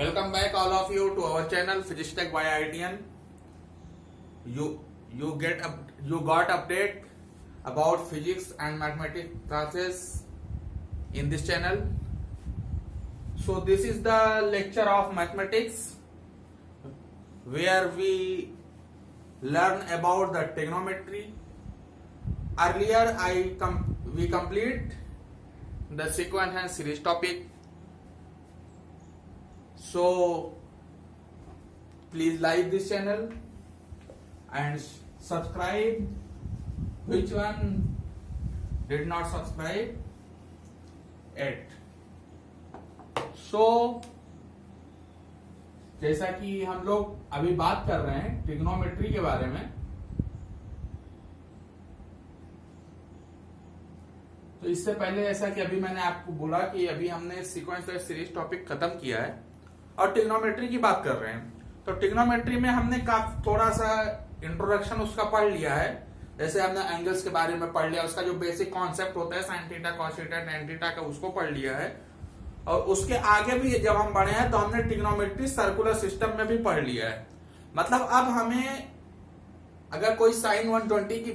Welcome back all of you to our channel Physics Tech by ITN. You got update about physics and mathematics classes in this channel. So this is the lecture of mathematics where we learn about the trigonometry. Earlier we complete the sequence and series topic. So please like this channel and subscribe. Which one did not subscribe yet? So जैसा कि हम लोग अभी बात कर रहे हैं trigonometry के बारे में, तो इससे पहले जैसा कि अभी मैंने आपको बोला कि अभी हमने सीक्वेंस और सीरीज टॉपिक खत्म किया है और ट्रिग्नोमेट्री की बात कर रहे हैं। तो ट्रिग्नोमेट्री में हमने थोड़ा सा इंट्रोडक्शन उसका पढ़ लिया है। जैसे हमने एंगल्स के बारे में पढ़ लिया, उसका जो बेसिक कॉन्सेप्ट होता है sine theta cos theta tan theta का, उसको पढ़ लिया है। और उसके आगे भी जब हम बढ़े हैं तो हमने ट्रिग्नोमेट्री सर्कुलर सिस्टम में भी पढ़ लिया है। मतलब अब हमें अगर कोई साइन 120 की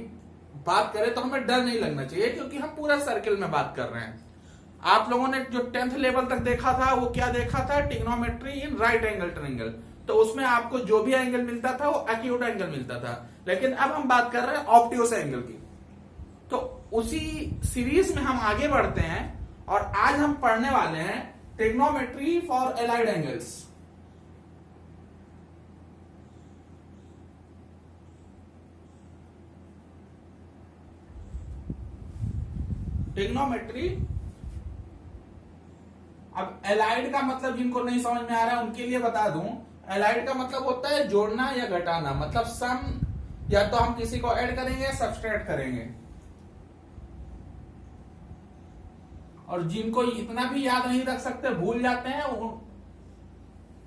बात करे तो हमें डर नहीं लगना चाहिए, क्योंकि हम पूरा सर्किल में बात कर रहे हैं। आप लोगों ने जो 10th लेवल तक देखा था वो क्या देखा था? Trigonometry in right angle triangle. तो उसमें आपको जो भी एंगल मिलता था वो एक्यूट एंगल मिलता था। लेकिन अब हम बात कर रहे हैं ऑब्ट्यूस एंगल की। तो उसी सीरीज में हम आगे बढ़ते हैं और आज हम पढ़ने वाले हैं trigonometry for allied angles. Trigonometry, अब एलाइड का मतलब जिनको नहीं समझ में आ रहा है उनके लिए बता दूं, एलाइड का मतलब होता है जोड़ना या घटाना। मतलब सम, या तो हम किसी को ऐड करेंगे या सब्सट्रैक्ट करेंगे। और जिनको इतना भी याद नहीं रख सकते, भूल जाते हैं,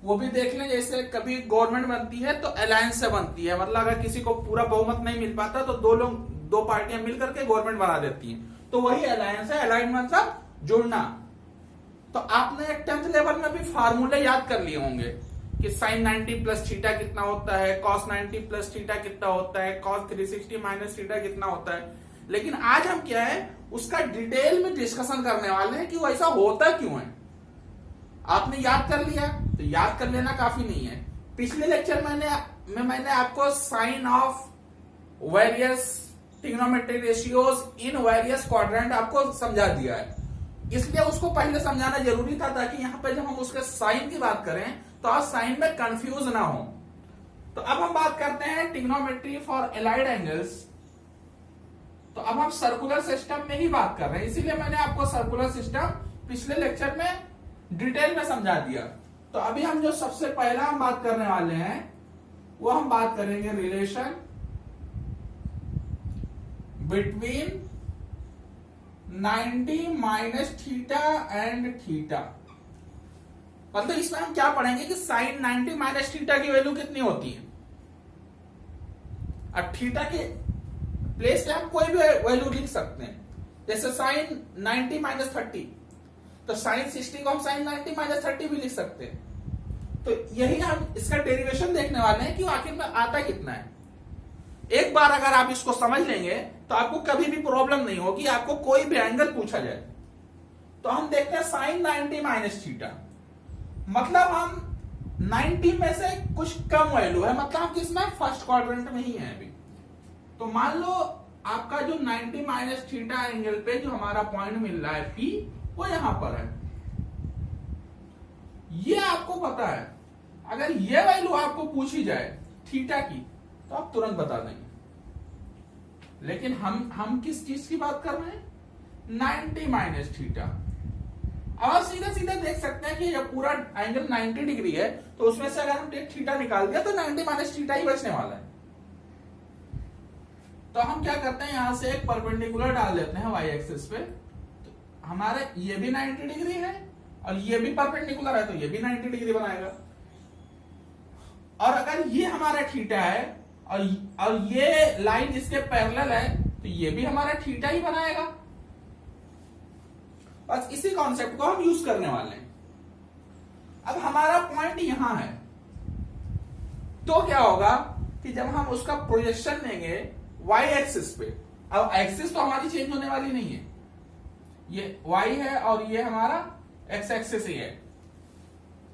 वो भी देख लें। जैसे कभी गवर्नमेंट बनती है तो अलायंस से बनती है। मतलब अगर किसी को पूरा बहुमत नहीं मिल पाता तो दो पार्टियां मिलकर के गवर्नमेंट बना देती हैं, तो वही अलायंस है। अलाइड मतलब जुड़ना। तो आपने 10th लेवल में भी फार्मूले याद कर लिए होंगे कि साइन 90 प्लस थीटा कितना होता है, कॉस 90 प्लस थीटा कितना होता है, कॉस 360 माइनस थीटा कितना होता है। लेकिन आज हम क्या है उसका डिटेल में डिस्कशन करने वाले हैं कि वो ऐसा होता क्यों है। आपने याद कर लिया तो याद कर लेना काफी नहीं है। पिछले लेक्चर मैंने आपको sine of various trigonometric ratios in various quadrant आपको समझा दिया है। इसलिए उसको पहले समझाना जरूरी था, ताकि यहां पे जब हम उसके साइन की बात करें तो आज साइन में कंफ्यूज ना हो। तो अब हम बात करते हैं ट्रिग्नोमेट्री फॉर एलाइड एंगल्स। तो अब हम सर्कुलर सिस्टम में ही बात कर रहे हैं, इसीलिए मैंने आपको सर्कुलर सिस्टम पिछले लेक्चर में डिटेल में समझा दिया। तो अभी हम जो सबसे पहला हम बात करने वाले हैं वो हम बात करेंगे relation between 90 minus theta and theta. मतलब इसमें हम क्या पढ़ेंगे कि साइन 90 माइनस थीटा की वैल्यू कितनी होती है। अब थीटा के प्लेस पे हम कोई भी वैल्यू लिख सकते हैं। जैसे साइन 90 माइनस 30, तो साइन 60 को हम साइन 90 माइनस 30 भी लिख सकते हैं। तो यही हम इसका डेरिवेशन देखने वाले हैं कि आखिर में आता कितना है। एक बार अगर आप इसको समझ लेंगे तो आपको कभी भी प्रॉब्लम नहीं होगी। आपको कोई भी एंगल पूछा जाए तो हम देखते हैं साइन 90 माइनस थीटा, मतलब हम 90 में से कुछ कम वैल्यू है, मतलब हम किसमें फर्स्ट क्वाड्रेंट में ही है अभी। तो मान लो आपका जो 90 माइनस थीटा एंगल पे जो हमारा पॉइंट मिल रहा है P, वो यहां पर है। ये आपको पता है। अगर ये वैल्यू आपको पूछी जाए थीटा की तो आप तुरंत बता देंगे। लेकिन हम किस चीज की बात कर रहे हैं? 90 माइनस थीटा। अब आप सीधे सीधे देख सकते हैं कि जब पूरा एंगल 90 डिग्री है तो उसमें से अगर हम थीटा निकाल दिया तो 90 माइनस थीटा ही बचने वाला है। तो हम क्या करते हैं, यहां से एक परपेंडिकुलर डाल देते हैं वाई एक्सिस पे। तो हमारे ये भी 90 डिग्री है और ये भी परपेंडिकुलर है, तो ये भी 90 डिग्री बनाएगा। और अगर ये हमारा थीटा है और ये लाइन इसके पैरेलल है तो ये भी हमारा थीटा ही बनाएगा। बस इसी कॉन्सेप्ट को हम यूज करने वाले हैं। अब हमारा पॉइंट यहां है, तो क्या होगा कि जब हम उसका प्रोजेक्शन लेंगे y एक्सिस पे, अब एक्सिस तो हमारी चेंज होने वाली नहीं है, ये y है और ये हमारा x एक्सिस ही है,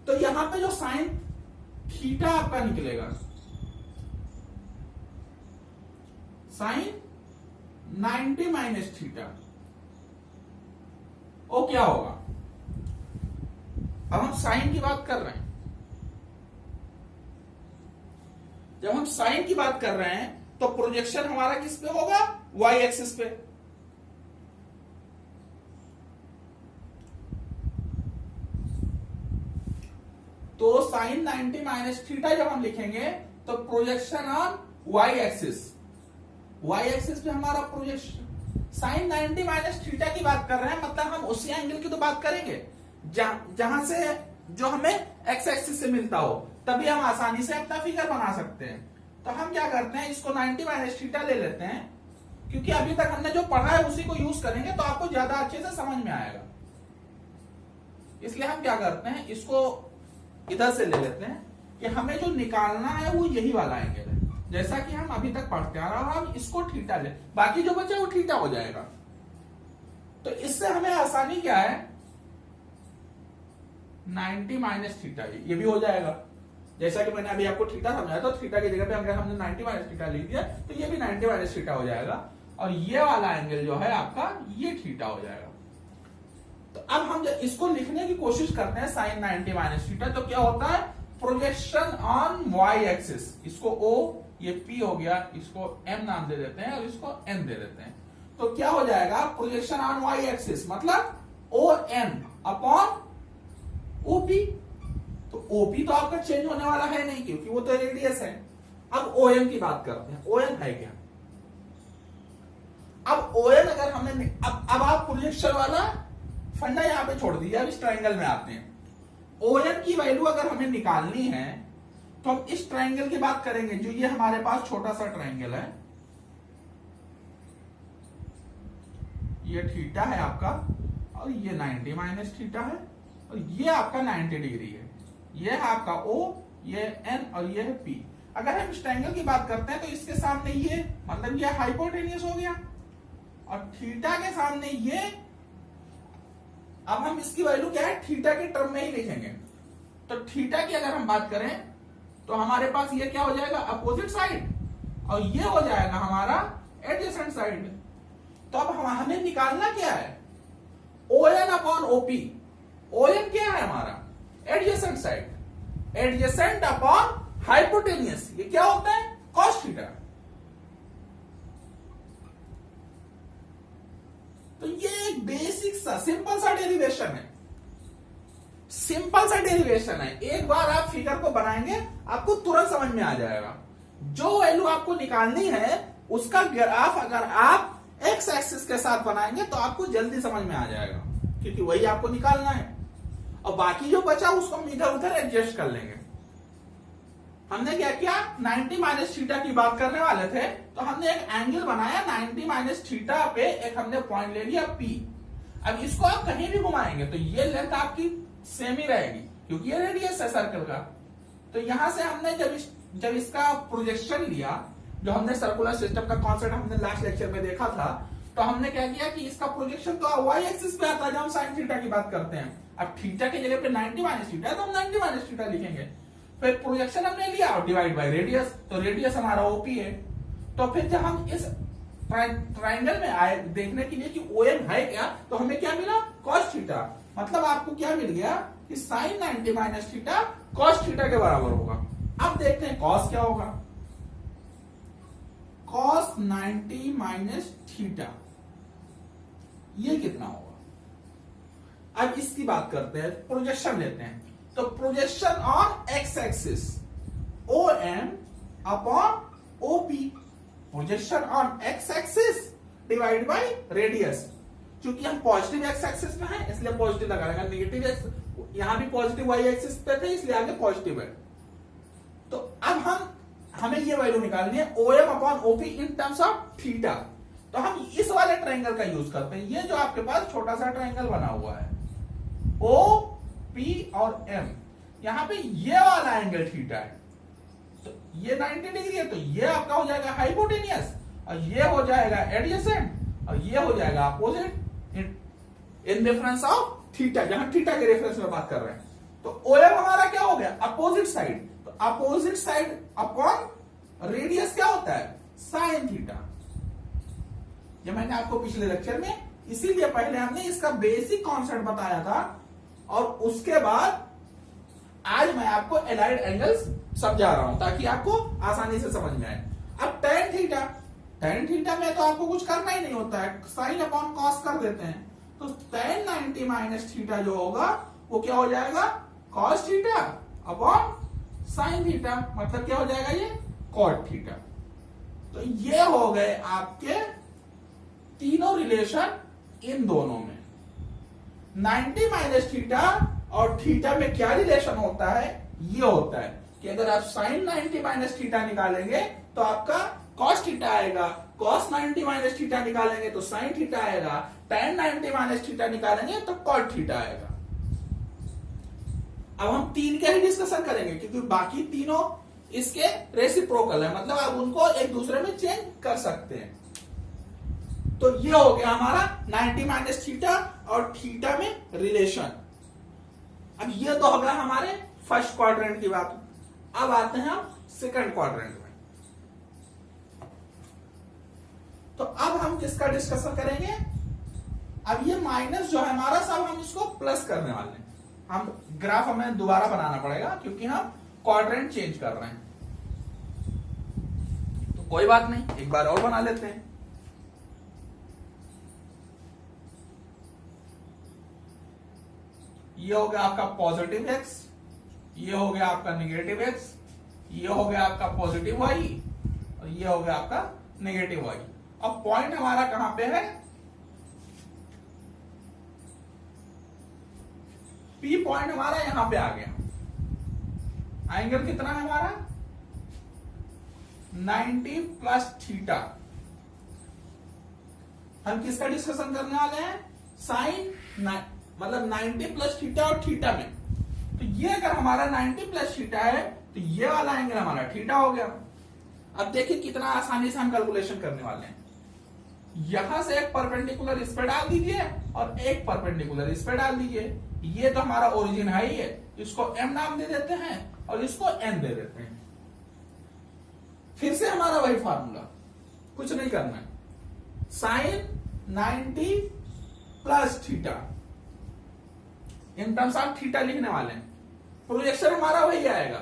तो यहां पे जो साइन थीटा आपका निकलेगा, साइन 90 माइनस थीटा, वो क्या होगा? अब हम साइन की बात कर रहे हैं, जब हम साइन की बात कर रहे हैं तो प्रोजेक्शन हमारा किस पे होगा? y एक्सिस पे। तो साइन 90 माइनस थीटा जब हम लिखेंगे तो projection on y axis, y axis पे हमारा प्रोजेक्शन, साइन 90 माइनस थीटा की बात कर रहे हैं, मतलब हम उसी एंगल की तो बात करेंगे जहां से जो हमें x एक्सिस से मिलता हो, तभी हम आसानी से अपना फिगर बना सकते हैं। तो हम क्या करते हैं, इसको 90 माइनस थीटा ले लेते हैं, क्योंकि अभी तक हमने जो पढ़ा है उसी को यूज करेंगे तो आपको ज्यादा अच्छे से समझ में आएगा। इसलिए हम क्या करते हैं, इसको इधर से ले लेते हैं कि हमें जो निकालना है वो यही वाला एंगल है, जैसा कि हम अभी तक पढ़ते आ रहे हैं, और हम इसको थीटा ले, बाकी जो बचा वो थीटा हो जाएगा। तो इससे हमें आसानी क्या है, 90 माइनस थीटा, ये भी हो जाएगा, जैसा कि मैंने अभी आपको थीटा समझाया, तो थीटा की जगह पे अगर हमने 90 माइनस थीटा लिख दिया तो ये भी 90 माइनस थीटा हो जाएगा, और ये वाला एंगल जो है आपका ये थीटा हो जाएगा। तो अब हम जब इसको लिखने की कोशिश करते हैं साइन 90 माइनस थीटा, तो क्या होता है, प्रोजेक्शन ऑन y एक्सिस, इसको O, ये P हो गया, इसको M नाम दे देते हैं और इसको N दे देते हैं। तो क्या हो जाएगा, प्रोजेक्शन ऑन y एक्सिस मतलब ON अपॉन OP। तो OP तो आपका चेंज होने वाला है नहीं, क्योंकि वो तो रेडियस है। अब OM की बात करते हैं, OM है क्या? अब OM अगर हमने, अब आप प्रोजेक्शन वाला फंडा यहां पे छोड़ दीजिए, अब इस ट्राइंगल में आते हैं। OM की वैल्यू अगर हमें निकालनी है तो हम इस ट्राइंगल की बात करेंगे, जो ये हमारे पास छोटा सा ट्राइंगल है, ये थीटा है आपका, और ये 90 माइनस थीटा है, और ये आपका 90 डिग्री है, ये है आपका O, ये N और ये है P। अगर हम इस ट्रायंगल की बात करते हैं तो इसके सामने ये, मतलब ये हाइपोटेनियस हो गया, और थीटा के सामने ये, अब हम इसकी वैल्यू क्या है, थीटा के टर्म में ही लिखेंगे। तो थीटा की अगर हम बात करें तो हमारे पास ये क्या हो जाएगा, अपोजिट साइड, और ये हो जाएगा हमारा एडजेसेंट साइड। तो अब हमें निकालना क्या है, ON अपॉन OP। ON क्या है हमारा, adjacent side, adjacent upon hypotenuse, ये क्या होता है, कॉस थीटा। तो ये एक बेसिक सा सिंपल सा डेरिवेशन है, सिंपल सा डेरिवेशन है। एक बार आप फिगर को बनाएंगे आपको तुरंत समझ में आ जाएगा। जो वैल्यू आपको निकालनी है उसका ग्राफ अगर आप एक्स एक्सिस के साथ बनाएंगे तो आपको जल्दी समझ में आ जाएगा, क्योंकि वही आपको निकालना है, और बाकी जो बचा उसको हम इधर उधर एडजस्ट कर लेंगे। हमने क्या किया, 90 माइनस थीटा की बात करने वाले थे, तो हमने एक एंगल बनाया 90 माइनस थीटा पे, एक हमने पॉइंट ले लिया P। अब इसको आप कहीं भी घुमाएंगे तो ये लेंथ आपकी सेम ही रहेगी, क्योंकि ये रेडियस है सर्कल का। तो यहां से हमने जब इसका प्रोजेक्शन लिया, जो हमने सर्कुलर सिस्टम का कॉन्सेप्ट हमने लास्ट लेक्चर में देखा था, तो हमने क्या किया कि इसका प्रोजेक्शन तो y एक्सिस पे आता है जब हम साइन थीटा की बात करते हैं। अब थीटा की जगह पे 90 माइनस थीटा है तो हम 90 माइनस थीटा लिखेंगे। फिर प्रोजेक्शन हमने लिया और डिवाइड बाय रेडियस, तो रेडियस हमारा OP है। तो फिर जब हम इस ट्राइंगल में आए देखने के लिए कि OM है क्या, तो हमें क्या मिला, cos थीटा। मतलब आपको क्या मिल गया कि sine 90 minus theta cos theta के बराबर होगा। अब देखते हैं cos क्या होगा, cos 90 माइनस थीटा ये कितना होगा। अब इसकी बात करते हैं, प्रोजेक्शन लेते हैं। तो projection on x axis OM upon OP, projection on x axis divide by radius. क्योंकि हम पॉजिटिव एक्स एक्सिस में है इसलिए पॉजिटिव लगा रहेगा, नेगेटिव एक्स, यहां भी पॉजिटिव y एक्सिस पे थे इसलिए आगे पॉजिटिव है। तो अब हमें ये वैल्यू निकालनी है OM upon OP in terms of theta. तो हम इस वाले ट्रायंगल का यूज करते हैं, ये जो आपके पास छोटा सा ट्रायंगल बना हुआ है OP और M, यहाँ पे ये वाला एंगल थीटा है, तो ये 90 डिग्री है, तो ये आपका हो जाएगा हाइपोटेनियस और ये हो जाएगा एडजेसेंट और ये हो जाएगा opposite in reference of theta, जहां थीटा के रेफरेंस में बात कर रहे हैं। तो OM हमारा क्या हो गया, अपोजिट साइड, तो अपोजिट साइड अपॉन रेडियस क्या होता है, साइन थीटा। ये मैंने आपको पिछले लेक्चर में, इसीलिए पहले हमने इसका बेसिक कॉन्सेप्ट बताया था और उसके बाद आज मैं आपको एलाइड एंगल्स समझा रहा हूं ताकि आपको आसानी से समझ में आए। अब टेन थीटा में तो आपको कुछ करना ही नहीं होता है, साइन अपॉन कॉस कर देते हैं, तो tan 90 माइनस थीटा जो होगा वो क्या हो जाएगा, cos theta upon sine theta, मतलब क्या हो जाएगा ये कॉट थीटा। तो ये हो गए आपके तीनों रिलेशन इन दोनों में। 90 माइनस थीटा और थीटा में क्या रिलेशन होता है, ये होता है कि अगर आप साइन 90 माइनस थीटा निकालेंगे तो आपका कॉस थीटा आएगा, कॉस 90 माइनस थीटा निकालेंगे तो साइन थीटा आएगा, tan 90 माइनस थीटा निकालेंगे तो कॉट थीटा आएगा। अब हम तीन के ही डिस्कशन करेंगे क्योंकि बाकी तीनों इसके रेसिप्रोकल है, मतलब आप उनको एक दूसरे में चेंज कर सकते हैं। तो ये हो गया हमारा 90 माइनस थीटा और थीटा में रिलेशन। अब ये तो हो गया हमारे फर्स्ट क्वाड्रेंट की बात। अब आते हैं हम सेकंड क्वाड्रेंट में। तो अब हम किसका डिस्कशन करेंगे, अब ये माइनस जो है हमारा, सब हम इसको प्लस करने वाले हैं। हम ग्राफ हमें दोबारा बनाना पड़ेगा क्योंकि हम क्वाड्रेंट चेंज कर रहे हैं, तो कोई बात नहीं, एक बार और बना लेते हैं। ये हो गया आपका पॉजिटिव x, ये हो गया आपका निगेटिव x, ये हो गया आपका पॉजिटिव y और ये हो गया आपका नेगेटिव y। अब पॉइंट हमारा कहां पे है, P पॉइंट हमारा यहां पे आ गया। एंगल कितना है हमारा 90 प्लस थीटा। हम किसका डिस्कशन करने वाले हैं, साइन, मतलब 90 प्लस थीटा और थीटा में। तो ये अगर हमारा 90 प्लस थीटा है तो ये वाला एंगल हमारा थीटा हो गया। अब देखिए कितना आसानी से हम कैलकुलेशन करने वाले हैं। यहां से एक परपेंडिकुलर इस पे डाल दीजिए और एक परपेंडिकुलर इस पे डाल दीजिए। ये तो हमारा ओरिजिन है ही है, इसको m नाम दे देते हैं और इसको n दे देते हैं। फिर से हमारा वही फार्मूला, कुछ नहीं करना है, sine 90 plus theta in terms of theta लिखने वाले हैं। प्रोजेक्शन हमारा वही आएगा,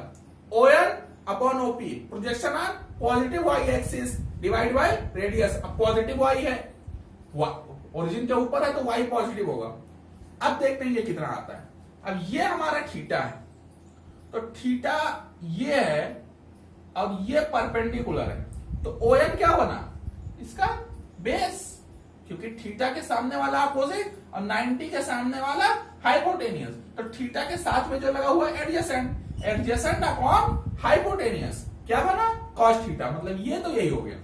ON upon OP, projection on positive y axis divide by radius. अब पॉजिटिव y है, ओरिजिन के ऊपर है तो y पॉजिटिव होगा। अब देखते हैं ये कितना आता है। अब ये हमारा थीटा है, तो थीटा ये है और ये परपेंडिकुलर है, तो ON क्या बना, इसका बेस, क्योंकि थीटा के सामने वाला अपोजिट और 90 के सामने वाला हाइपोटेनियस, तो थीटा के साथ में जो लगा हुआ है एडजेसेंट, एडजेसेंट अपॉन हाइपोटेनियस क्या बना, कॉस थीटा, मतलब ये तो यही हो गया।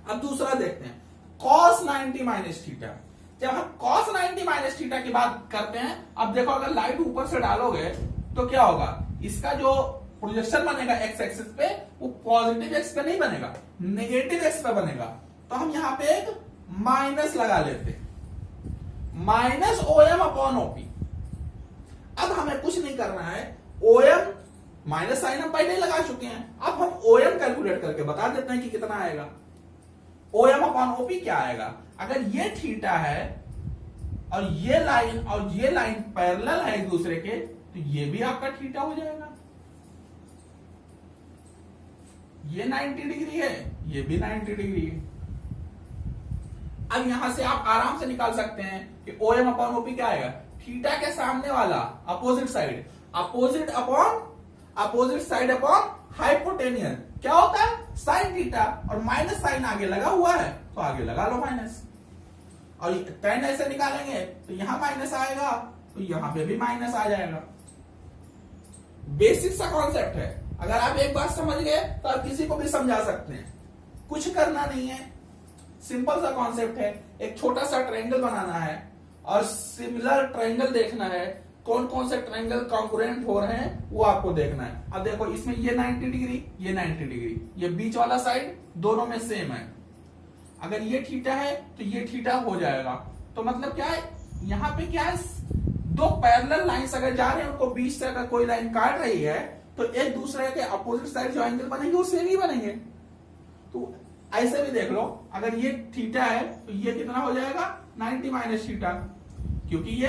अब दूसरा देखते हैं, कॉस 90 माइनस थीटा। जब हम कॉस 90 माइनस थीटा की बात करते हैं, अब देखो अगर लाइट ऊपर से डालोगे तो क्या होगा, इसका जो प्रोजेक्शन बनेगा एक्स एक्सिस पे वो पॉजिटिव एक्स पे नहीं बनेगा, नेगेटिव एक्स पे बनेगा। तो हम यहां पे एक माइनस लगा लेते हैं, माइनस OM अपॉन OP। अब हमें कुछ नहीं करना है, OM माइनस साइन हम पहले लगा चुके हैं, अब हम OM कैलकुलेट करके बता देते हैं कि कितना आएगा। OM अपॉन OP क्या आएगा, अगर ये थीटा है और ये लाइन पैरेलल है एक दूसरे के, तो ये भी आपका थीटा हो जाएगा। ये 90 डिग्री है, ये भी 90 डिग्री है। अब यहां से आप आराम से निकाल सकते हैं कि OM अपॉन OP क्या आएगा, थीटा के सामने वाला opposite side, opposite side upon hypotenuse क्या होता है, साइन थीटा, और माइनस साइन आगे लगा हुआ है तो आगे लगा लो माइनस, और tan ऐसे निकालेंगे तो यहां माइनस आएगा तो यहां पे भी माइनस आ जाएगा। बेसिक सा कॉन्सेप्ट है, अगर आप एक बात समझ गए तो आप किसी को भी समझा सकते हैं, कुछ करना नहीं है, सिंपल सा कॉन्सेप्ट है। एक छोटा सा ट्रायंगल बनाना है और सिमिलर ट्रायंगल देखना है कौन कौन से ट्रायंगल कॉन्ग्रुएंट हो रहे हैं वो आपको देखना है। अब देखो इसमें ये 90 डिग्री, ये 90 डिग्री, ये बीच वाला साइड दोनों में सेम है। अगर ये थीटा है तो ये थीटा हो जाएगा। तो मतलब क्या है, यहाँ पे क्या है, दो पैरेलल लाइंस अगर जा रहे हैं उनको बीच से अगर कोई लाइन काट रही है तो एक दूसरे के अपोजिट साइड जो एंगल बनेंगे वो सेम ही बनेंगे। तो ऐसे भी देख लो, अगर ये थीटा है तो ये कितना हो जाएगा 90 माइनस थीटा, क्योंकि ये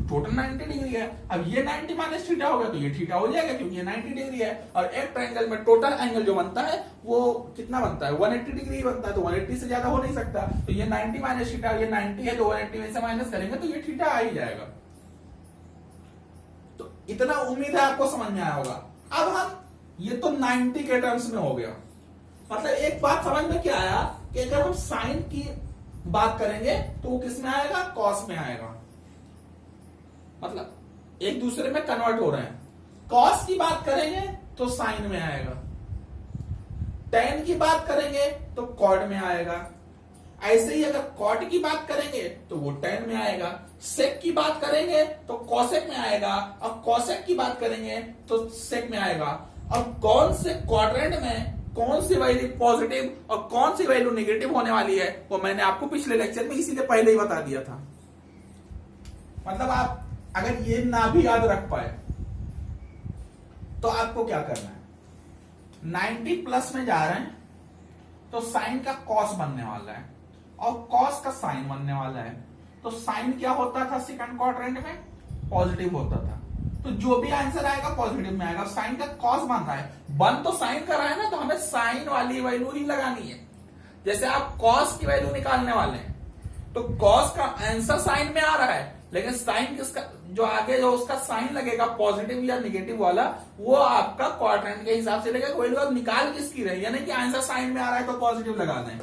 टोटल 90 डिग्री है। अब ये 90 माइनस थीटा हो गया तो ये थीटा हो जाएगा क्योंकि ये 90 डिग्री है। और एक ट्रायंगल में टोटल एंगल जो बनता है वो कितना बनता है, 180 डिग्री बनता है। तो 180 से ज्यादा हो नहीं सकता। तो ये 90 माइनस थीटा, ये 90 है तो 180 में से माइनस करेंगे तो ये थीटा आ ही जाएगा। तो इतना उम्मीद है आपको समझ में आया होगा। अब हम, ये तो 90 के टर्म्स में हो गया। मतलब एक बात समझ में क्या आया कि अगर हम साइन की बात करेंगे तो वो किस में आएगा, कॉस में आएगा। मतलब एक दूसरे में कन्वर्ट हो रहे हैं। कॉस की बात करेंगे तो साइन में आएगा, टेन की बात करेंगे तो कॉट में आएगा। ऐसे ही अगर कॉट की बात करेंगे तो वो टेन में आएगा, सेक की बात करेंगे तो कॉसेक में आएगा, और कॉसेक की बात करेंगे तो सेक में आएगा। और कौन से क्वाड्रेंट में कौन सी वैल्यू पॉजिटिव और कौन सी वैल्यू नेगेटिव होने वाली है वो मैंने आपको पिछले लेक्चर में इसीलिए पहले ही बता दिया था। मतलब आप अगर ये ना भी याद रख पाए तो आपको क्या करना है, 90 प्लस में जा रहे हैं तो साइन का कॉस बनने वाला है और कॉस का साइन बनने वाला है। तो साइन क्या होता था सेकंड क्वाड्रेंट में, पॉजिटिव होता था। तो जो भी आंसर आएगा पॉजिटिव में आएगा। साइन का कॉस बन रहा है, बन तो साइन का रहा है ना, तो हमें साइन वाली वैल्यू ही लगानी है। जैसे आप कॉस की वैल्यू निकालने वाले हैं तो कॉस का आंसर साइन में आ रहा है, लेकिन साइन किसका, जो आगे जो उसका साइन लगेगा पॉजिटिव या नेगेटिव वाला, वो आपका क्वाड्रेंट के हिसाब से लगेगा। वैल्यू आप निकाल किसकी रही है, यानी कि आंसर साइन में आ रहा है तो पॉजिटिव लगा दें।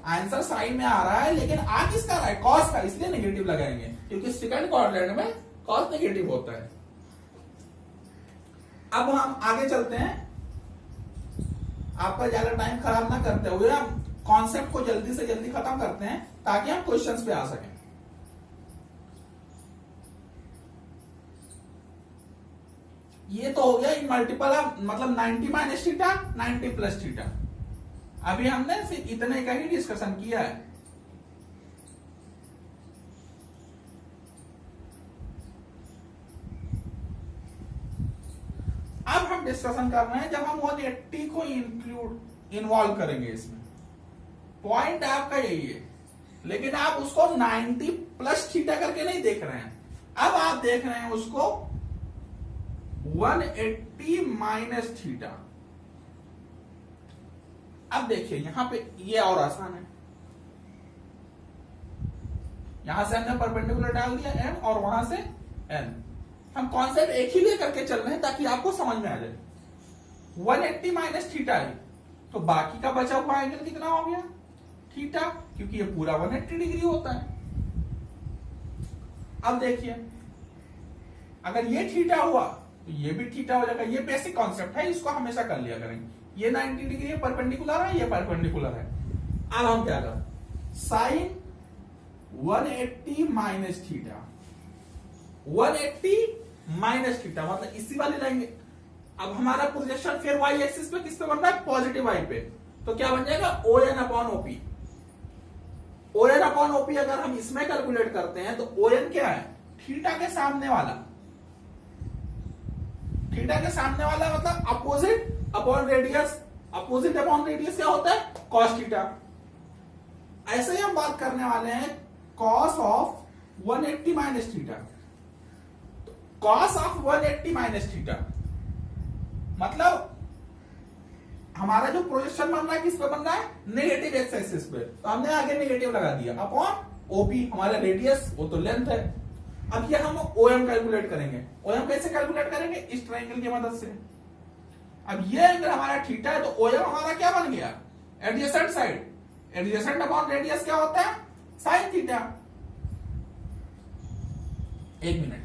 आंसर साइन में आ रहा है लेकिन आ किसका रहा है, कॉस का, इसलिए नेगेटिव लगाएंगे क्योंकि सेकंड क्वाड्रेंट में कॉस नेगेटिव होता है। अब हम आगे चलते हैं, आपका ज्यादा टाइम खराब ना करते हुए हम कॉन्सेप्ट को जल्दी से जल्दी खत्म करते हैं ताकि हम क्वेश्चंस पे आ सकें। ये तो हो गया इन मल्टीपल ऑफ, मतलब 90 माइनस थीटा, 90 प्लस थीटा। अभी हमने सिर्फ इतने का ही डिस्कशन किया है। अब हम डिस्कशन कर रहे हैं जब हम 180 को इन्वॉल्व करेंगे इसमें। पॉइंट आपका यही है, लेकिन आप उसको 90 प्लस थीटा करके नहीं देख रहे हैं। अब आप देख रहे हैं उसको 180 माइनस थीटा। अब देखिए यहां पे ये और आसान है, यहां से हमने परपेंडिकुलर डाल दिया m और वहां से n। हम कॉन्सेप्ट एक ही लिए करके चल रहे हैं ताकि आपको समझ में आ जाए। 180 माइनस थीटा है तो बाकी का बचा हुआ एंगल कितना हो गया, थीटा, क्योंकि ये पूरा 180 डिग्री होता है। अब देखिए अगर ये थीटा हुआ तो ये भी थीटा हो जाएगा। ये बेसिक कॉन्सेप्ट है, इसको हमेशा कर लिया करेंगे। ये 90 डिग्री है, परपेंडिकुलर है, ये परपेंडिकुलर है। अब हम क्या करें, sine 180 minus theta, 180 minus theta मतलब इसी वाली लाइन। अब हमारा प्रोजेक्शन फिर वाई एक्सिस पे किस पे बन रहा है, पॉजिटिव वाई पे। तो क्या बन जाएगा, O N upon OP. O N upon OP अगर हम इसमें कैलकुलेट करते हैं तो ओ एन क्या है, थीटा के सामने वाला। थीटा के सामने वाला मतलब opposite upon radius. Opposite upon radius क्या होता है, कॉस थीटा। ऐसे ही हम बात करने वाले हैं cos of 180 minus theta. Cos of 180 minus theta मतलब हमारा जो प्रोजेक्शन बन रहा है किस पे बन रहा है, नेगेटिव एक्स एक्सिस पे। तो हमने आगे नेगेटिव लगा दिया अपॉन ओपी, हमारा रेडियस वो तो लेंथ है। अब ये हम ओएम कैलकुलेट करेंगे। ओएम कैसे कैलकुलेट करेंगे, इस ट्रायंगल की मदद से। अब ये एंगल हमारा थीटा है तो ओएम हमारा क्या बन गया, adjacent side. Adjacent upon radius क्या होता है, साइन थीटा। एक मिनट,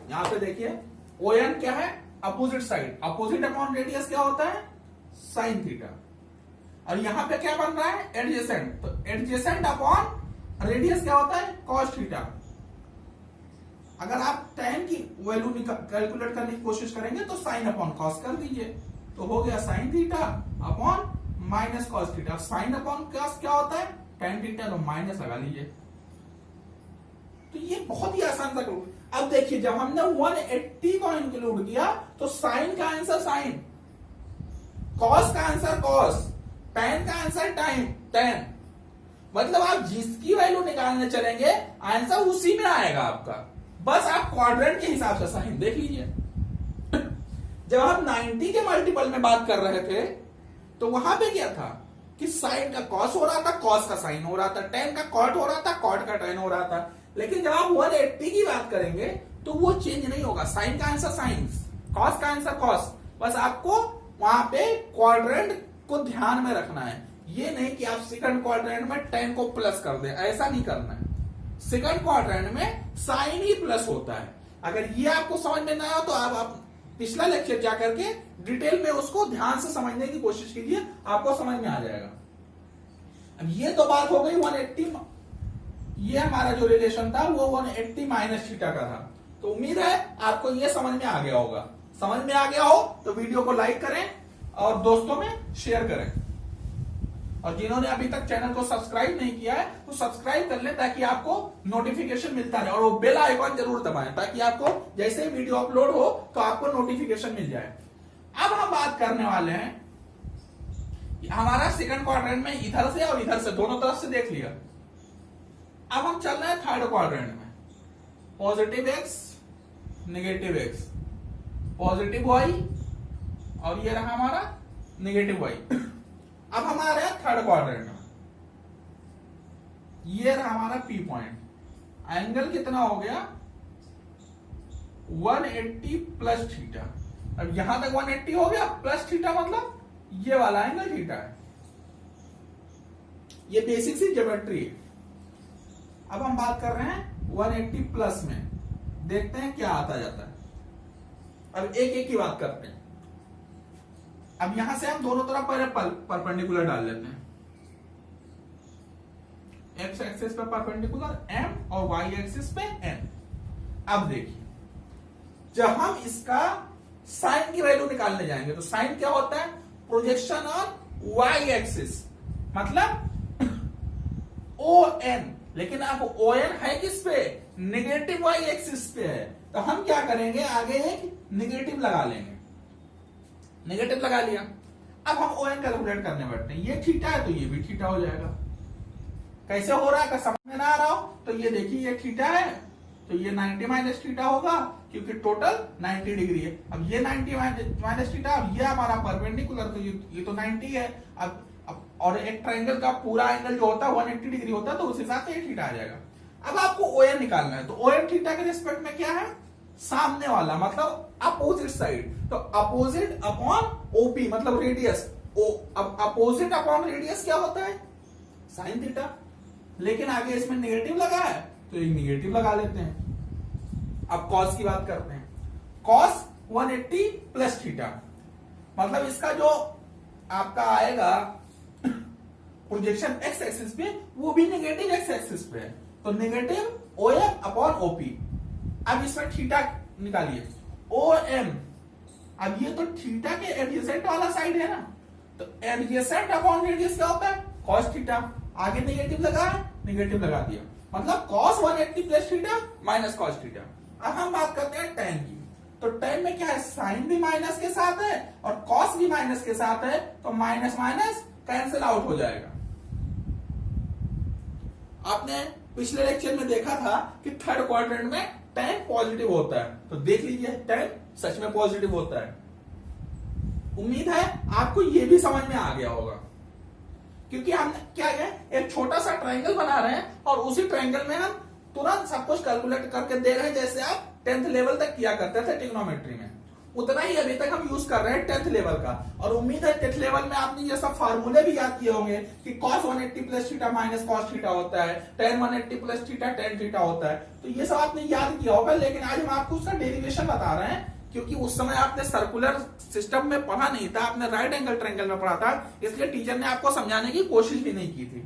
यहां पे देखिए ओ एन क्या है, opposite side, opposite upon radius क्या होता है, साइन थीटा। और यहां पे क्या बन रहा है, एडजेसेंट, तो एडजेसेंट अपॉन रेडियस क्या होता है, कॉस थीटा। अगर आप tan की वैल्यू कैलकुलेट करने की कोशिश करेंगे तो साइन अपॉन कॉस कर दीजिए, तो हो गया sine theta upon minus cos theta. Sine upon cos क्या होता है, tan थीटा, तो माइनस लगा लीजिए। तो ये बहुत ही आसान था। अब देखिए जब हमने 180 को इंक्लूड किया तो साइन का आंसर साइन, कॉस का आंसर कॉस, tan का आंसर tan। मतलब आप जिसकी वैल्यू निकालने चलेंगे आंसर उसी में आएगा आपका, बस आप क्वाड्रेंट के हिसाब से साइन देख लीजिए। जब हम 90 के मल्टीपल में बात कर रहे थे तो वहां पे क्या था कि साइन का कॉस हो रहा था, कॉस का साइन हो रहा था, tan का कॉट हो रहा था, कॉट का tan हो रहा था। लेकिन जब आप 180 की बात करेंगे तो वो चेंज नहीं होगा, साइन का आंसर साइन, कॉस का आंसर कॉस। बस आपको वहां पे क्वाड्रेंट को ध्यान में रखना है, ये नहीं कि आप सेकंड क्वाड्रेंट में tan को प्लस कर दें, ऐसा नहीं करना है। सेकंड क्वाड्रेंट में साइन ही प्लस होता है। अगर ये आपको समझ में ना आया तो आप पिछला लेक्चर जा करके डिटेल में उसको ध्यान से समझने की कोशिश कीजिए, आपको समझ में आ जाएगा। अब ये तो बात हो गई 180, ये हमारा जो रिलेशन था वो 180 माइनस थीटा का था। तो उम्मीद है आपको ये समझ में आ गया होगा। समझ में आ गया हो तो वीडियो को लाइक करें और दोस्तों में शेयर करें, और जिन्होंने अभी तक चैनल को सब्सक्राइब नहीं किया है तो सब्सक्राइब कर लें ताकि आपको नोटिफिकेशन मिलता रहे, और वो बेल आइकॉन जरूर दबाएं ताकि आपको जैसे ही वीडियो अपलोड हो तो आपको नोटिफिकेशन मिल जाए। अब हम बात करने वाले हैं, हमारा सेकंड क्वाड्रेंट में इधर से और इधर से दोनों तरफ से देख लिया। अब हम चल रहे हैं थर्ड क्वाड्रेंट में, positive x negative x, positive y और ये रहा हमारा नेगेटिव वाई। अब हमारे थर्ड क्वाड्रेंट में ये रहा हमारा पी पॉइंट, एंगल कितना हो गया 180 प्लस थीटा। अब यहां तक 180 हो गया, प्लस थीटा मतलब ये वाला एंगल थीटा है। ये बेसिक सी ज्योमेट्री है। अब हम बात कर रहे हैं 180 प्लस में, देखते हैं क्या आता जाता है। अब एक एक की बात करते हैं। अब यहां से हम दोनों तरफ पहले परपेंडिकुलर डाल लेते हैं, एक्स एक्सिस पे परपेंडिकुलर m और y एक्सिस पे n। अब देखिए जब हम इसका साइन की वैल्यू निकालने जाएंगे तो साइन क्या होता है, प्रोजेक्शन ऑन y एक्सिस, मतलब ON। लेकिन अब ON है किस पे, नेगेटिव y एक्सिस पे है, तो हम क्या करेंगे आगे एक नेगेटिव लगा लेंगे, नेगेटिव लगा लिया। अब हम ON कैलकुलेट करने बैठते हैं, ये थीटा है तो ये भी थीटा हो जाएगा। कैसे हो रहा है समझ में ना आ रहा हो तो ये देखिए ये थीटा है तो ये 90 माइनस थीटा होगा क्योंकि टोटल 90 डिग्री है। अब ये 90 माइनस थीटा, अब ये हमारा परपेंडिकुलर तो ये तो 90 है। अब और एक ट्रायंगल का पूरा एंगल जो होता है 180 डिग्री होता है, तो उस हिसाब से ये थीटा आ जाएगा। अब आपको ON निकालना है, तो ON थीटा के रिस्पेक्ट में क्या है, सामने वाला मतलब अपोजिट साइड, तो अपोजिट अपॉन OP मतलब रेडियस। अब अपोजिट अपॉन रेडियस क्या होता है, साइन थीटा। लेकिन आगे इसमें नेगेटिव लगा है तो ये नेगेटिव लगा लेते हैं। अब कॉस की बात करते हैं, कॉस 180 प्लस थीटा, मतलब इसका जो आपका आएगा प्रोजेक्शन एक्स एक्सिस पे वो भी नेगेटिव एक्स एक्सिस पे है, तो नेगेटिव OM अपॉन OP। अब इसमें थीटा निकालिए OM, अब ये तो थीटा के एडजेसेंट वाला साइड है ना, तो एडजेसेंट अपॉन रेडियस क्या होता है, कॉस थीटा। आगे नेगेटिव लगा है, नेगेटिव लगा दिया, मतलब cos 180 plus theta minus cos theta. अब हम बात करते हैं tan की, तो tan में क्या है, साइन भी माइनस के साथ है और कॉस भी माइनस के साथ है, तो माइनस माइनस कैंसिल आउट हो जाएगा। आपने पिछले लेक्चर में देखा था कि थर्ड क्वाड्रेंट में tan पॉजिटिव होता है, तो देख लीजिए tan सच में पॉजिटिव होता है। उम्मीद है आपको ये भी समझ में आ गया होगा, क्योंकि हम क्या है एक छोटा सा ट्रायंगल बना रहे हैं और उसी ट्रायंगल में हम तुरंत सब कुछ कैलकुलेट करके दे रहे हैं, जैसे आप 10th लेवल तक किया करते थे ट्रिग्नोमेट्री में, उतना ही अभी तक हम यूज कर रहे हैं 10th लेवल का। और उम्मीद है 10th लेवल में आपने ये सब फार्मूले भी याद किए होंगे कि cos 180 plus theta minus cos theta होता है, tan 180 plus theta tan theta होता है, तो ये सब आपने याद किया होगा। लेकिन आज हम आपको उसका डेरिवेशन बता रहे हैं क्योंकि उस समय आपने सर्कुलर सिस्टम में पढ़ा नहीं था, आपने राइट एंगल ट्रायंगल में पढ़ा था, इसलिए टीचर ने आपको समझाने की कोशिश भी नहीं की थी,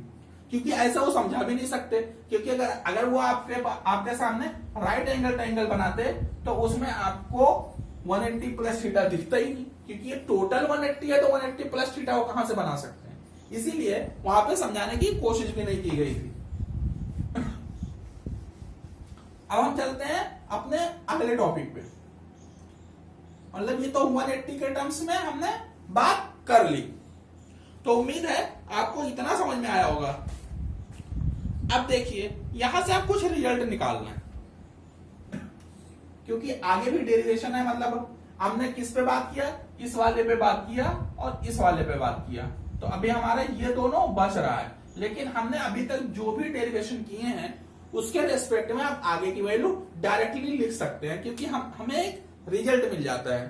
क्योंकि ऐसा वो समझा भी नहीं सकते। क्योंकि अगर वो आपके सामने राइट एंगल ट्रायंगल बनाते तो उसमें आपको 180 प्लस थीटा दिखता ही नहीं, क्योंकि ये टोटल 180 है, तो 180 प्लस थीटा वो कहां से बना सकते हैं, इसीलिए वहां पे समझाने की कोशिश भी नहीं की गई थी। अब हम चलते हैं अपने अगले टॉपिक पे। मतलब ये तो 180 के टर्म्स में हमने बात कर ली, तो उम्मीद है आपको इतना समझ में आया होगा। अब देखिए यहां से आप कुछ रिजल्ट निकालना है, क्योंकि आगे भी डेरिवेशन है। मतलब हमने किस पे बात किया, इस वाले पे बात किया और इस वाले पे बात किया, तो अभी हमारा ये दोनों बच रहा है। लेकिन हमने अभी तक जो भी डेरिवेशन किए हैं उसके रेस्पेक्ट में आप आगे की वैल्यू डायरेक्टली लिख सकते हैं, क्योंकि हमें एक रिजल्ट मिल जाता है।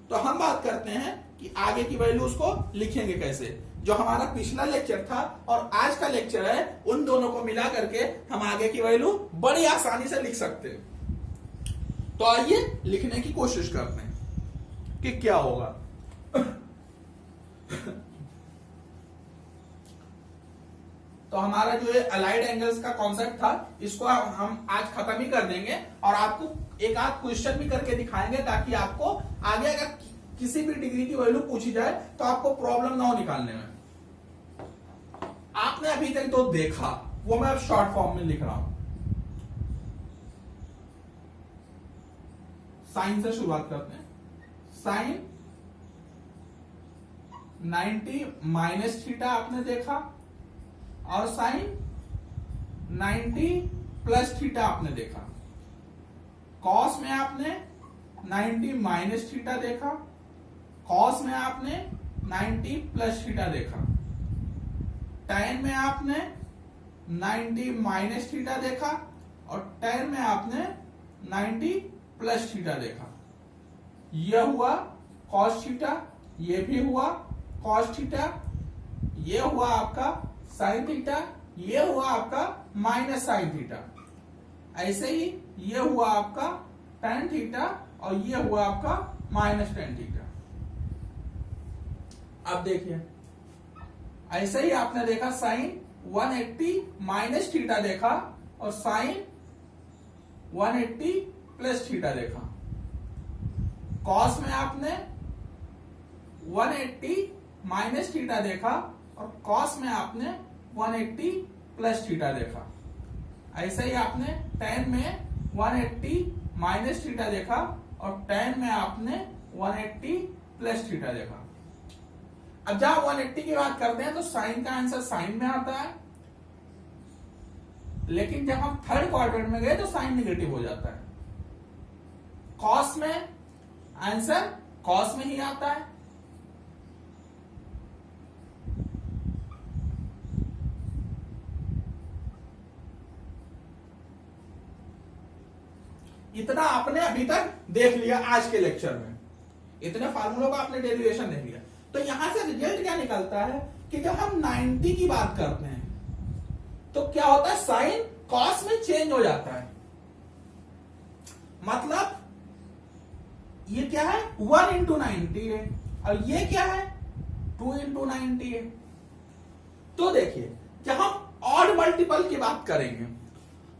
तो हम बात करते हैं कि आगे की वैल्यू उसको लिखेंगे कैसे। जो हमारा पिछला लेक्चर था और आज का लेक्चर है, उन दोनों को मिला करके हम आगे की वैल्यू बड़ी आसानी से लिख सकते हैं। तो आइए लिखने की कोशिश करते हैं कि क्या होगा। तो हमारा जो ये अलाइड एंगल्स का कॉन्सेप्ट था, इसको हम आज खत्म ही कर देंगे और आपको एक आध क्वेश्चन भी करके दिखाएंगे, ताकि आपको आगे अगर किसी भी डिग्री की वैल्यू पूछी जाए तो आपको प्रॉब्लम ना हो निकालने में। आपने अभी तक तो देखा, वो मैं अब शॉर्ट फॉर्म में लिख रहा हूं। साइन से शुरुआत करते हैं। साइन 90 माइनस थीटा आपने देखा, और साइन 90 प्लस थीटा आपने देखा। कॉस में आपने 90 माइनस थीटा देखा, कॉस में आपने 90 प्लस थीटा देखा, टैन में आपने 90 माइनस थीटा देखा, और टैन में आपने 90 प्लस थीटा देखा। यह हुआ कॉस थीटा, यह भी हुआ कॉस थीटा, यह हुआ आपका साइन थीटा, ये हुआ आपका माइनस साइन थीटा। ऐसे ही ये हुआ आपका tan थीटा, और ये हुआ आपका माइनस tan थीटा। अब देखिए ऐसे ही आपने देखा साइन 180 माइनस थीटा देखा, और साइन 180 प्लस थीटा देखा। कॉस में आपने 180 माइनस थीटा देखा, और कॉस में आपने 180 प्लस थीटा देखा। ऐसे ही आपने tan में 180 माइनस थीटा देखा, और tan में आपने 180 प्लस थीटा देखा। अब जहां 180 की बात करते हैं तो साइन का आंसर साइन में आता है, लेकिन जब हम थर्ड क्वाड्रेंट में गए तो साइन निगेटिव हो जाता है। कॉस में आंसर कॉस में ही आता है, इतना आपने अभी तक देख लिया आज के लेक्चर में, इतने फार्मूलों का आपने डेरिवेशन देख लिया। तो यहां से रिजल्ट क्या निकलता है कि जब हम 90 की बात करते हैं तो क्या होता है, साइन कॉस में चेंज हो जाता है। मतलब ये क्या है, 1 इंटू 90 है, और ये क्या है, 2 इंटू 90 है। तो देखिए जब हम ऑड मल्टीपल की बात करेंगे,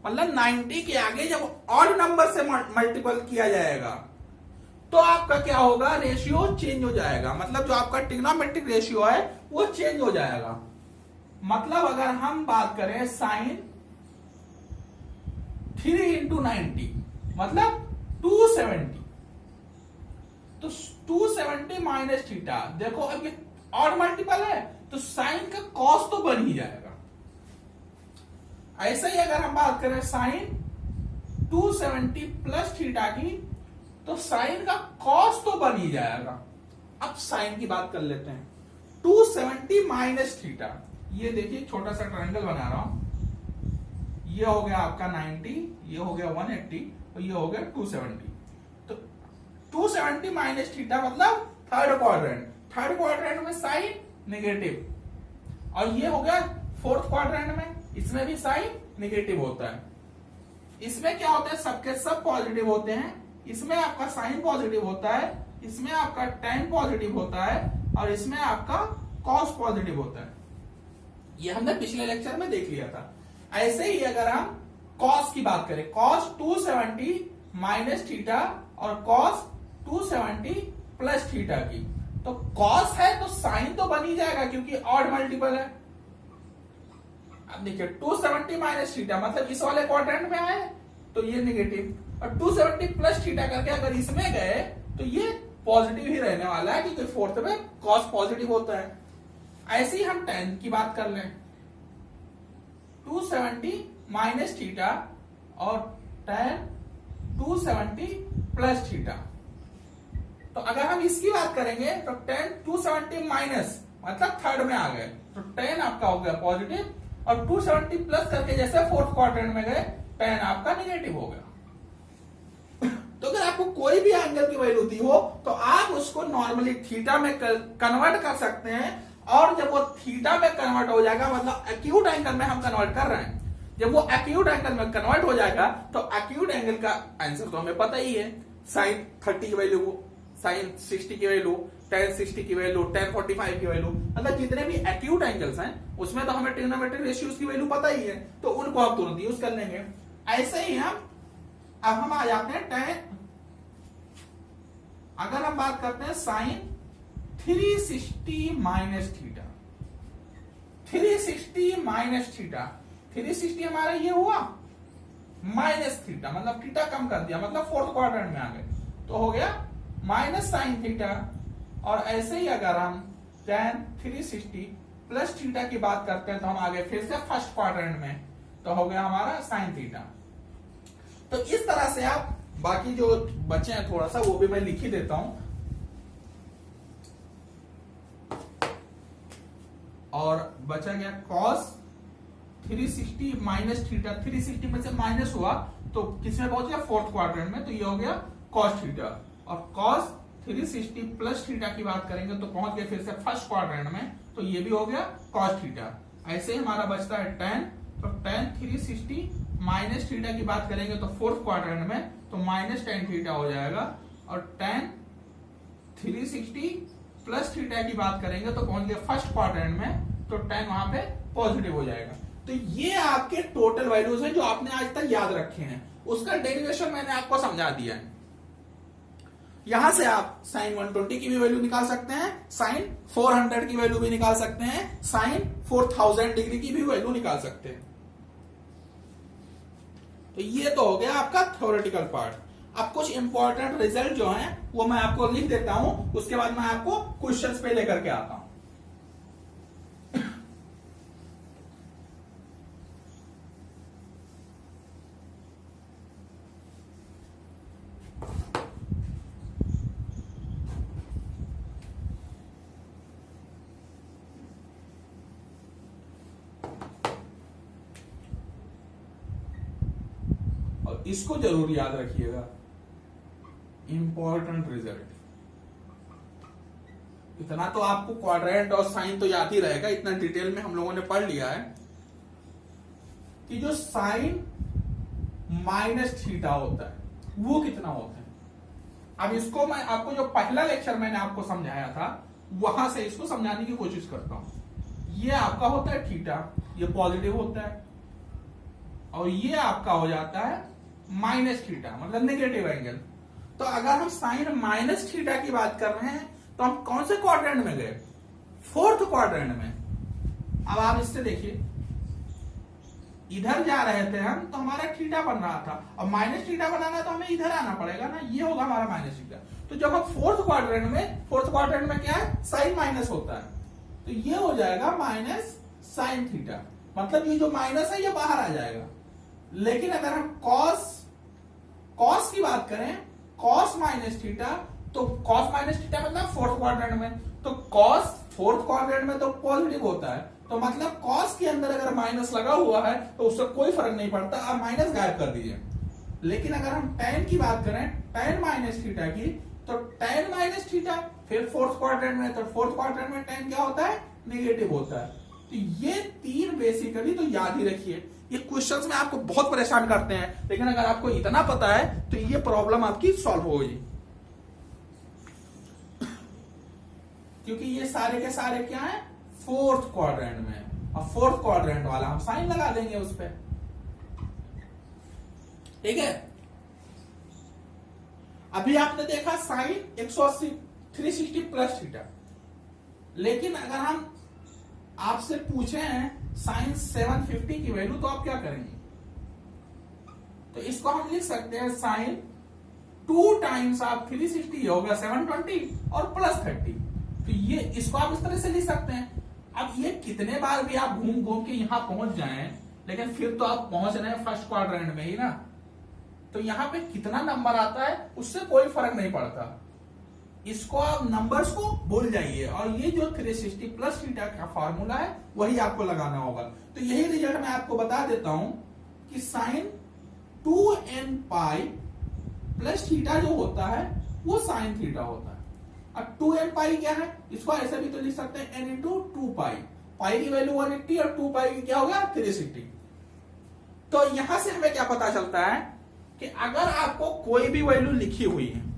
मतलब 90 के आगे जब ऑड नंबर से मल्टीपल किया जाएगा तो आपका क्या होगा, रेशियो चेंज हो जाएगा। मतलब जो आपका ट्रिग्नोमेट्रिक रेशियो है वो चेंज हो जाएगा। मतलब अगर हम बात करें साइन 3 इंटू 90 मतलब 270, तो 270 माइनस थीटा, देखो अब ये ऑड मल्टीपल है तो साइन का कॉस तो बन ही जाएगा। ऐसे ही अगर हम बात करें साइन 270 प्लस थीटा की, तो साइन का कॉस तो बन ही जाएगा। अब साइन की बात कर लेते हैं। 270 माइनस थीटा, ये देखिए छोटा सा ट्रायंगल बना रहा हूं, ये हो गया आपका 90, ये हो गया 180, और ये हो गया 270। तो 270 माइनस थीटा मतलब थर्ड क्वाड्रेंट, थर्ड क्वाड्रेंट में साइन नेगेटिव, और ये हो गया फोर्थ क्वाड्रेंट में, इसमें भी साइन नेगेटिव होता है। इसमें क्या होता है, सबके सब पॉजिटिव होते हैं, इसमें आपका साइन पॉजिटिव होता है, इसमें आपका tan पॉजिटिव होता है और इसमें आपका cos पॉजिटिव होता है। ये हमने पिछले लेक्चर में देख लिया था। ऐसे ही अगर हम cos की बात करें, cos 270 माइनस थीटा और cos 270 प्लस थीटा की, तो cos है तो साइन तो बन ही जाएगा क्योंकि ऑड मल्टीपल है। अब देखिए 270 माइनस थीटा मतलब इस वाले क्वाड्रेंट में आए तो ये नेगेटिव, और 270 प्लस थीटा करके अगर इसमें गए तो ये पॉजिटिव ही रहने वाला है क्योंकि फोर्थ में cos पॉजिटिव होता है। ऐसे ही हम tan की बात कर लें, 270 माइनस थीटा और tan 270 प्लस थीटा। तो अगर हम इसकी बात करेंगे तो tan 270 माइनस मतलब थर्ड में आ गए तो tan आपका हो गया पॉजिटिव, और 270 प्लस करके जैसे फोर्थ क्वाड्रेंट में गए tan आपका नेगेटिव हो गया। तो अगर आपको कोई भी एंगल की वैल्यू दी हो तो आप उसको नॉर्मली थीटा में कन्वर्ट कर सकते हैं, और जब वो थीटा में कन्वर्ट हो जाएगा मतलब एक्यूट एंगल में हम कन्वर्ट कर रहे हैं, जब वो एक्यूट एंगल में कन्वर्ट हो जाएगा तो एक्यूट एंगल का आंसर तो हमें पता ही है, साइन 30 की वैल्यू, साइन 60 की वैल्यू, tan 60 की वैल्यू, tan 45 की वैल्यू, मतलब जितने भी एक्यूट एंगल्स हैं उसमें तो हमें ट्रिग्नोमेट्रिक रेशियोज की वैल्यू पता ही है, तो उनको हम तुरंत यूज कर लेंगे। ऐसे ही हम आ जाते हैं tan, अगर हम बात करते हैं sine 360 minus theta, 360 minus theta, 360 हमारा ये हुआ माइनस थीटा मतलब थीटा कम कर दिया मतलब फोर्थ क्वाड्रेंट में आ गए तो हो गया माइनस साइन थीटा। और ऐसे ही अगर हम tan 360 प्लस थीटा की बात करते हैं तो हम आगे फिर से फर्स्ट क्वाड्रेंट में, तो हो गया हमारा साइन थीटा। तो इस तरह से आप बाकी जो बचे हैं थोड़ा सा वो भी मैं लिख ही देता हूं, और बचा गया cos 360 माइनस थीटा, 360 में से माइनस हुआ तो किसमें पहुंच गया फोर्थ क्वाड्रेंट में, तो ये हो गया cos थीटा, और cos 360 प्लस थीटा की बात करेंगे तो पहुंच गए फिर से फर्स्ट क्वाड्रेंट में, तो ये भी हो गया cos थीटा। ऐसे ही हमारा बचता है tan, तो tan 360 माइनस थीटा की बात करेंगे तो फोर्थ क्वाड्रेंट में तो माइनस tan थीटा हो जाएगा, और tan 360 प्लस थीटा की बात करेंगे तो पहुंच गए फर्स्ट क्वाड्रेंट में, तो tan वहां पे पॉजिटिव हो जाएगा। तो ये आपके टोटल वैल्यूज हैं जो आपने आज तक याद रखे हैं, उसका डेरिवेशन मैंने आपको समझा दिया है। यहां से आप साइन 120 की भी वैल्यू निकाल सकते हैं, साइन 400 की वैल्यू भी निकाल सकते हैं, साइन 4000 डिग्री की भी वैल्यू निकाल सकते हैं। तो ये तो हो गया आपका थ्योरेटिकल पार्ट। अब कुछ इंपॉर्टेंट रिजल्ट जो हैं वो मैं आपको लिख देता हूं, उसके बाद मैं आपको क्वेश्चंस पे लेकर के आता हूं। इसको जरूर याद रखिएगा, इंपॉर्टेंट रिजल्ट। इतना तो आपको क्वाड्रेंट और साइन तो याद ही रहेगा, इतना डिटेल में हम लोगों ने पढ़ लिया है कि जो साइन माइनस थीटा होता है वो कितना होता है। अब इसको मैं आपको जो पहला लेक्चर मैंने आपको समझाया था वहां से इसको समझाने की कोशिश करता हूं। ये आपका होता है थीटा, ये पॉजिटिव होता है, और ये आपका हो जाता है माइनस थीटा मतलब नेगेटिव एंगल। तो अगर हम साइन माइनस थीटा की बात कर रहे हैं तो हम कौन से क्वाड्रेंट में गए, फोर्थ क्वाड्रेंट में। अब आप इससे देखिए, इधर जा रहे थे हम तो हमारा थीटा बन रहा था, और माइनस थीटा बनाना है तो हमें इधर आना पड़ेगा ना, ये होगा हमारा माइनस थीटा। तो जब हम फोर्थ क्वाड्रेंट में क्या है, साइन माइनस होता है, तो ये हो जाएगा माइनस साइन थीटा, मतलब ये जो माइनस है ये बाहर आ जाएगा। लेकिन अगर हम कॉस की बात करें, कॉस माइनस थीटा, तो कॉस माइनस थीटा मतलब फोर्थ क्वाड्रेंट में, तो कॉस फोर्थ क्वाड्रेंट में तो पॉजिटिव होता है, तो मतलब कॉस के अंदर अगर माइनस लगा हुआ है तो उससे कोई फर्क नहीं पड़ता, आप माइनस गायब कर दीजिए। लेकिन अगर हम tan की बात करें, tan माइनस थीटा की, तो tan माइनस थीटा फिर फोर्थ क्वाड्रेंट में, तो फोर्थ क्वाड्रेंट में tan क्या होता है, नेगेटिव होता है। तो ये 3 बेसिकली तो याद ही रखिए। ये क्वेश्चंस में आपको बहुत परेशान करते हैं, लेकिन अगर आपको इतना पता है तो ये प्रॉब्लम आपकी सॉल्व होगी, क्योंकि ये सारे के सारे क्या है, फोर्थ क्वाड्रेंट में, और फोर्थ क्वाड्रेंट वाला हम साइन लगा देंगे उस पर। ठीक है, अभी आपने देखा साइन 180 360 प्लस थीटा, लेकिन अगर हम आपसे पूछे हैं साइन 750 की वैल्यू, तो आप क्या करेंगे? तो इसको हम लिख सकते हैं साइन 2 टाइम्स आप 360 होगा 720 और प्लस 30। तो ये इसको आप इस तरह से लिख सकते हैं। अब ये कितने बार भी आप घूम घूम के यहां पहुंच जाएं, लेकिन फिर तो आप पहुंच रहे हैं फर्स्ट क्वाड्रेंट में ही ना, तो यहां पे कितना नंबर आता है उससे कोई फर्क नहीं पड़ता। इसको आप नंबर्स को भूल जाइए, और ये जो 360 प्लस थीटा का फॉर्मूला है वही आपको लगाना होगा। तो यही रिजल्ट मैं आपको बता देता हूं कि sine 2n pi plus theta जो होता है वो साइन थीटा होता है। अब 2n पाई क्या है, इसको ऐसे भी तो लिख सकते हैं n इंटू 2 पाई, पाई की वैल्यू 180 और 2 पाई की क्या होगा 360। तो यहां से हमें क्या पता चलता है कि अगर आपको कोई भी वैल्यू लिखी हुई है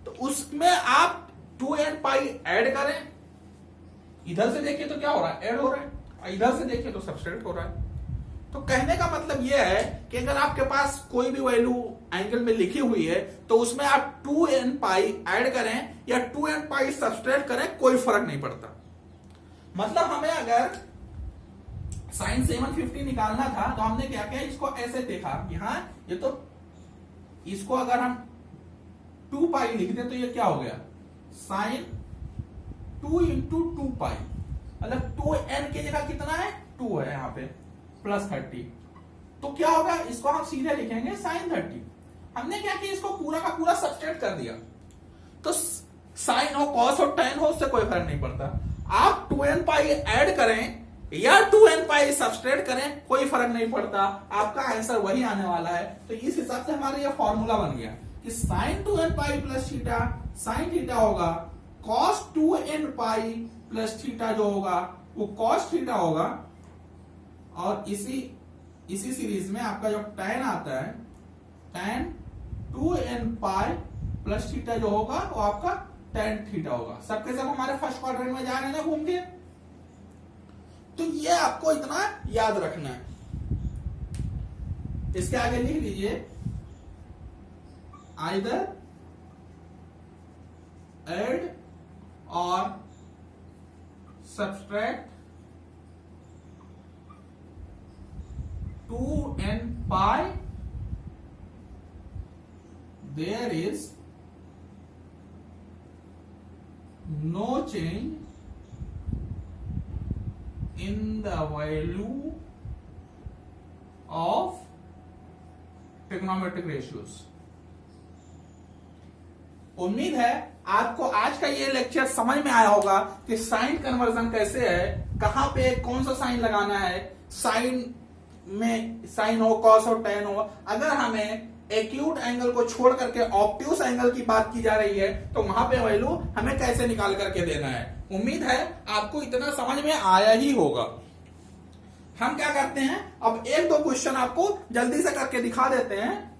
तो उसमें आप 2n पाई ऐड करें, इधर से देखिए तो क्या हो रहा है, ऐड हो रहा है, और इधर से देखिए तो सब्सट्रैक्ट हो रहा है। तो कहने का मतलब यह है कि अगर आपके पास कोई भी वैल्यू एंगल में लिखी हुई है तो उसमें आप 2n पाई ऐड करें या 2n पाई सब्सट्रैक्ट करें, कोई फर्क नहीं पड़ता। मतलब हमें अगर साइन 750 निकालना था तो हमने क्या किया, इसको ऐसे देखा कि हाँ ये तो, इसको अगर हम 2 पाई लिख दें तो ये क्या हो गया, साइन 2 इंटू 2 पाई, मतलब 2n की जगह कितना है 2 है यहाँ पे, प्लस 30। तो क्या होगा, इसको हम सीधे लिखेंगे साइन 30। हमने क्या किया, इसको पूरा का पूरा सब्सट्रैक्ट कर दिया, तो साइन हो कॉस हो टेन हो उससे कोई फर्क नहीं पड़ता। आप 2n पाई ऐड करें या 2n पाई सब्सट्रैक्ट करें, कोई फर्क नहीं पड़ता, आपका आंसर वही आने वाला है। तो इस हिसाब से हमारा यह फॉर्मूला बन गया कि sine 2n pi plus theta sine theta होगा, cos 2n pi plus theta जो होगा वो कॉस थीटा होगा, और इसी सीरीज में आपका जो tan आता है tan 2n pi plus theta जो होगा वो आपका tan थीटा होगा। सबके सब हमारे फर्स्ट क्वाड्रेंट में जा रहे हैं ना घूम के, तो ये आपको इतना याद रखना है। इसके आगे लिख लीजिए आइदर ऐड और subtract 2n pi, there is no change in the value of trigonometric ratios। उम्मीद है आपको आज का ये लेक्चर समझ में आया होगा कि साइन कन्वर्जन कैसे है, कहां पे कौन सा साइन लगाना है, साइन में साइन हो कॉस हो टेन हो। अगर हमें एक्यूट एंगल को छोड़ करके ऑब्ट्यूस एंगल की बात की जा रही है तो वहां पे वैल्यू हमें कैसे निकाल करके देना है। उम्मीद है आपको इतना समझ में आया ही होगा। हम क्या करते हैं, अब एक दो क्वेश्चन आपको जल्दी से करके दिखा देते हैं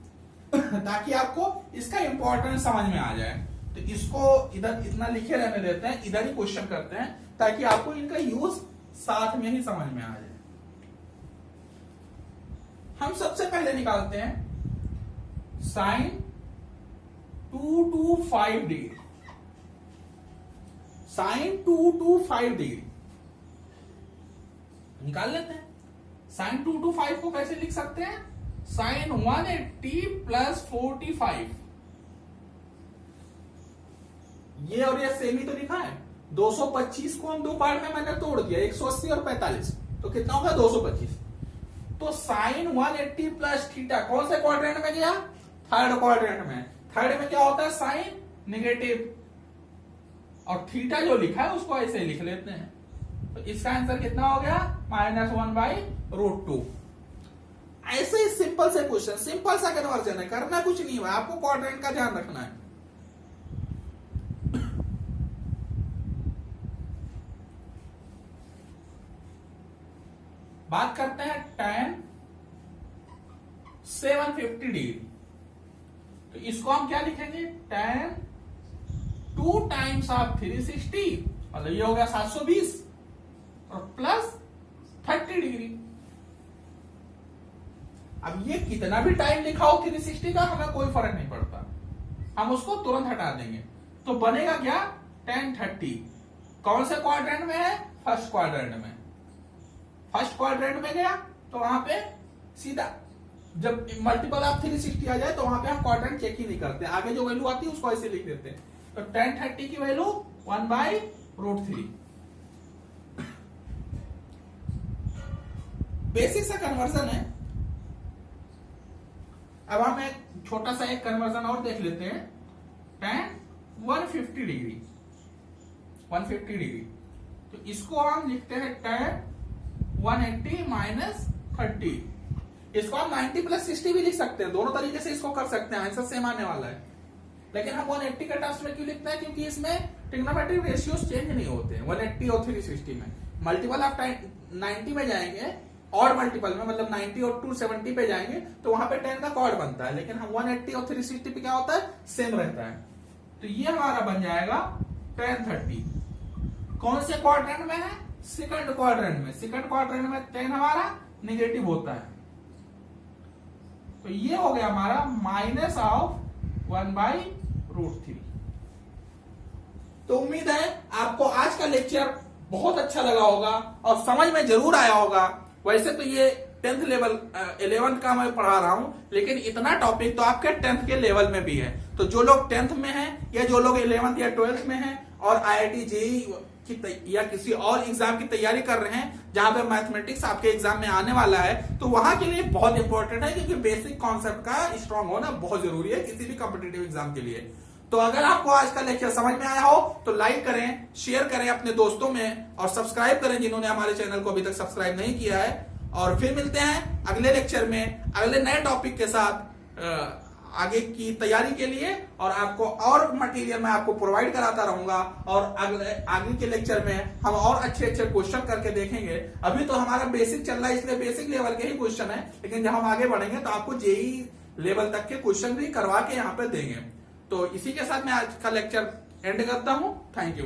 ताकि आपको इसका इंपॉर्टेंस समझ में आ जाए। तो इसको इधर इतना लिखे रहने देते हैं, इधर ही क्वेश्चन करते हैं ताकि आपको इनका यूज साथ में ही समझ में आ जाए। हम सबसे पहले निकालते हैं साइन 225 डिग्री, साइन 225 डिग्री निकाल लेते हैं। साइन 225 को कैसे लिख सकते हैं, साइन 180 प्लस 45, ये और ये सेम ही तो लिखा है। 225 को हम दो पार्ट में मैंने तोड़ दिया, 180 और 45, तो कितना होगा 225। तो साइन 180 प्लस थीटा कौन से क्वाड्रेंट में गया, थर्ड क्वाड्रेंट में। थर्ड में क्या होता है, साइन नेगेटिव, और थीटा जो लिखा है उसको ऐसे लिख लेते हैं। तो इसका आंसर कितना हो गया, -1/√2। ऐसे ही सिंपल से क्वेश्चन, सिंपल सा कन्वर्जन है, करना कुछ नहीं हुआ, आपको क्वाड्रेंट का ध्यान रखना है। बात करते हैं tan 750 डिग्री। तो इसको हम क्या लिखेंगे, tan 2 टाइम्स ऑफ 360, मतलब ये हो गया 720 और प्लस 30 डिग्री। अब ये कितना भी टाइम लिखा हो 360 का हमें कोई फर्क नहीं पड़ता, हम उसको तुरंत हटा देंगे। तो बनेगा क्या, tan 30। कौन से क्वाड्रेंट में है, फर्स्ट क्वाड्रेंट में। फर्स्ट क्वाड्रेंट में गया तो वहां पे सीधा जब मल्टीपल ऑफ 360 आ जाए तो वहां पे हम क्वाड्रेंट चेक ही नहीं करते, आगे जो वैल्यू आती है उसको ऐसे लिख देते हैं। तो tan 30 की वैल्यू 1/√3। बेसिक सा कन्वर्जन है। अब हम एक छोटा सा एक कन्वर्जन और देख लेते हैं, tan 150 डिग्री। 150 डिग्री तो इसको हम लिखते हैं tan 180 माइनस 30। इसको हम 90 प्लस 60 भी लिख सकते हैं, दोनों तरीके से इसको कर सकते हैं, आंसर सेम आने वाला है। लेकिन हम 180 के टर्म्स में क्यों लिखते हैं, क्योंकि इसमें ट्रिग्नोमेट्रिक रेशियोज चेंज नहीं होते हैं 180 और 360 में। मल्टीपल ऑफ 90 में जाएंगे और मल्टीपल में, मतलब 90 और 270 पे जाएंगे तो वहां पे 10 का कॉर्ड बनता है, लेकिन हम 180 और 360 पे क्या होता है, सेम रहता है। तो ये हमारा बन जाएगा tan 30। कौन से क्वाड्रेंट में है, सेकंड क्वाड्रेंट में। सेकंड क्वाड्रेंट में tan हमारा नेगेटिव होता है, तो ये हो गया हमारा माइनस ऑफ 1/√3। तो उम्मीद है आपको आज का लेक्चर बहुत अच्छा लगा होगा और समझ में जरूर आया होगा। वैसे तो ये 10th लेवल 11th का मैं पढ़ा रहा हूं, लेकिन इतना टॉपिक तो आपके 10th के लेवल में भी है। तो जो लोग 10th में हैं या जो लोग 11th या 12th में हैं और IIT JEE या किसी और एग्जाम की तैयारी कर रहे हैं जहां पे मैथमेटिक्स आपके एग्जाम में आने वाला है, तो वहां के लिए बहुत इंपॉर्टेंट है, क्योंकि बेसिक कॉन्सेप्ट का स्ट्रांग होना बहुत जरूरी है किसी भी कॉम्पिटिटिव एग्जाम के लिए। तो अगर आपको आज का लेक्चर समझ में आया हो तो लाइक करें, शेयर करें अपने दोस्तों में और सब्सक्राइब करें जिन्होंने हमारे चैनल को अभी तक सब्सक्राइब नहीं किया है। और फिर मिलते हैं अगले लेक्चर में अगले नए टॉपिक के साथ आगे की तैयारी के लिए, और आपको और मटेरियल मैं आपको प्रोवाइड कराता रहूंगा। और आगे के लेक्चर में हम और अच्छे अच्छे क्वेश्चन करके देखेंगे। अभी तो हमारा बेसिक चल रहा है, इसलिए बेसिक लेवल के ही क्वेश्चन है, लेकिन जब हम आगे बढ़ेंगे तो आपको JEE लेवल तक के क्वेश्चन भी करवा के यहाँ पे देंगे। तो इसी के साथ मैं आज का लेक्चर एंड करता हूँ। Thank you.